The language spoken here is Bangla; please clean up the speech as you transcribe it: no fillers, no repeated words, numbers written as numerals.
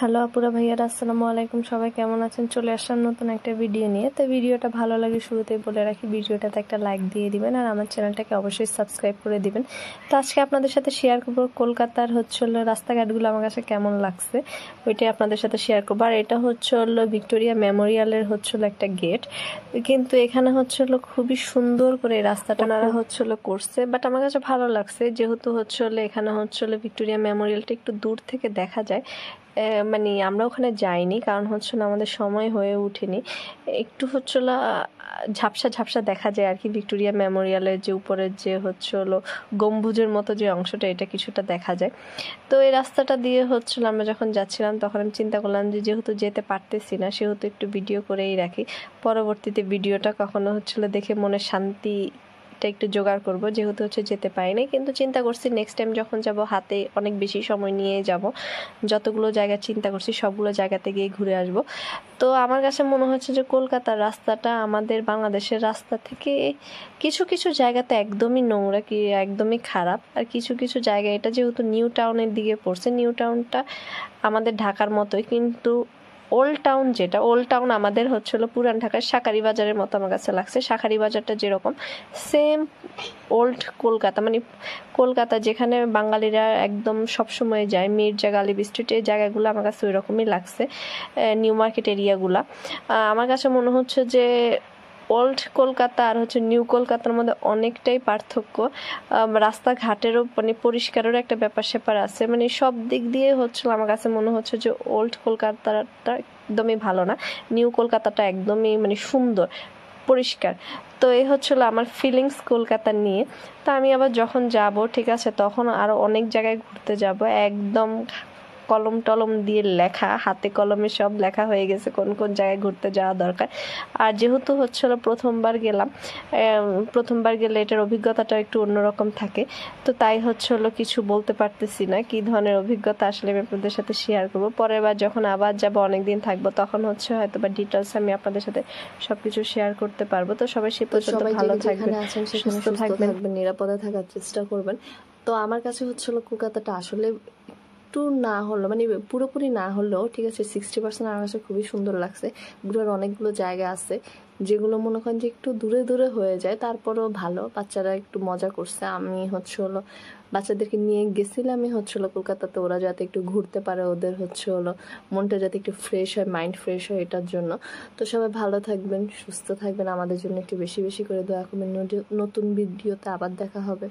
হ্যালো আপুরা ভাইয়ারা, আসসালামু আলাইকুম। সবাই কেমন আছেন? চলে আসলাম নতুন একটা ভিডিও নিয়ে। তো ভিডিওটা ভালো লাগে শুরুতেই বলে রাখি, ভিডিওটাতে একটা লাইক দিয়ে দিবেন আর আমার চ্যানেলটাকে অবশ্যই সাবস্ক্রাইব করে দিবেন। তো আজকে আপনাদের সাথে শেয়ার করবো কলকাতার রাস্তাঘাটগুলো আমার কাছে কেমন লাগছে, ওইটাই আপনাদের সাথে শেয়ার করবো। আর এটা ভিক্টোরিয়া মেমোরিয়ালের একটা গেট, কিন্তু এখানে খুবই সুন্দর করে এই রাস্তাটা ওনারা করছে। বাট আমার কাছে ভালো লাগছে, যেহেতু এখানে ভিক্টোরিয়া মেমোরিয়ালটা একটু দূর থেকে দেখা যায়। মানে আমরা ওখানে যাইনি, কারণ আমাদের সময় হয়ে ওঠেনি। একটু ঝাপসা ঝাপসা দেখা যায় আর কি। ভিক্টোরিয়া মেমোরিয়ালের যে উপরের যে গম্বুজের মতো যে অংশটা, এটা কিছুটা দেখা যায়। তো এই রাস্তাটা দিয়ে আমরা যখন যাচ্ছিলাম, তখন আমি চিন্তা করলাম যে যেহেতু যেতে পারতেছি না, সেহেতু একটু ভিডিও করেই রাখি। পরবর্তীতে ভিডিওটা কখনো দেখে মনে শান্তি একটু জোগাড় করব, যেহেতু যেতে পারিনি। কিন্তু চিন্তা করছি নেক্সট টাইম যখন যাব, হাতে অনেক বেশি সময় নিয়ে যাব। যতগুলো জায়গা চিন্তা করছি সবগুলো জায়গাতে গিয়ে ঘুরে আসব। তো আমার কাছে মনে হচ্ছে যে কলকাতার রাস্তাটা আমাদের বাংলাদেশের রাস্তা থেকে কিছু কিছু জায়গাতে একদমই নোংরা, একদমই খারাপ। আর কিছু কিছু জায়গায়, এটা যেহেতু নিউ টাউনের দিকে পড়ছে, নিউ টাউনটা আমাদের ঢাকার মতোই, কিন্তু ওল্ড টাউন আমাদের পুরান ঢাকার শাঁখারী বাজারের মতো আমার কাছে লাগছে। শাঁখারী বাজারটা যেরকম, সেম ওল্ড কলকাতা, মানে কলকাতা যেখানে বাঙালিরা একদম সবসময় যায়, মির্জা, গালিব স্ট্রিট, এই জায়গাগুলো আমার কাছে ওই রকমই লাগছে। নিউ মার্কেট এরিয়াগুলা আমার কাছে মনে হচ্ছে যে ওল্ড কলকাতা আর নিউ কলকাতার মধ্যে অনেকটাই পার্থক্য। রাস্তাঘাটেরও মানে পরিষ্কারেরও একটা ব্যাপার স্যাপার আছে। মানে সব দিক দিয়ে আমার কাছে মনে হচ্ছে যে ওল্ড কলকাতাটা একদমই ভালো না, নিউ কলকাতাটা একদমই মানে সুন্দর, পরিষ্কার। তো এই আমার ফিলিংস কলকাতা নিয়ে। তো আমি আবার যখন যাব, ঠিক আছে, তখন আরো অনেক জায়গায় ঘুরতে যাব। একদম কলম টলম দিয়ে লেখা, হাতে কলমে সব লেখা হয়ে গেছে কোন কোন জায়গায় ঘুরতে যাওয়া দরকার। আর যেহেতু প্রথমবার গেলে এটার অভিজ্ঞতাটা একটু অন্যরকম থাকে। তো তাই কিছু বলতে পারতেছি না কি ধরনের অভিজ্ঞতা আসলে আমি আপনাদের সাথে শেয়ার করবো। পরের বার যখন আবার যাব, অনেকদিন থাকবো, তখন হয়তো বা ডিটেলস আমি আপনাদের সাথে সবকিছু শেয়ার করতে পারবো। তো সবাই সে পর্যন্ত ভালো থাকবেন, সুস্থ থাকবেন, নিরাপদে থাকার চেষ্টা করবেন। তো আমার কাছে কলকাতাটা আসলে একটু না হলো, মানে পুরোপুরি না হলেও ঠিক আছে, 60% আমার কাছে খুবই সুন্দর লাগছে। ঘুরার অনেকগুলো জায়গা আছে যেগুলো মনে করেন যে একটু দূরে দূরে হয়ে যায়, তারপরেও ভালো, বাচ্চারা একটু মজা করছে। আমি বাচ্চাদেরকে নিয়ে গেছিলাম কলকাতাতে, ওরা যাতে একটু ঘুরতে পারে, ওদের মনটা যাতে একটু ফ্রেশ হয়, মাইন্ড ফ্রেশ হয়, এটার জন্য। তো সবাই ভালো থাকবেন, সুস্থ থাকবেন, আমাদের জন্য একটু বেশি বেশি করে দোয়া করবেন। নতুন ভিডিওতে আবার দেখা হবে।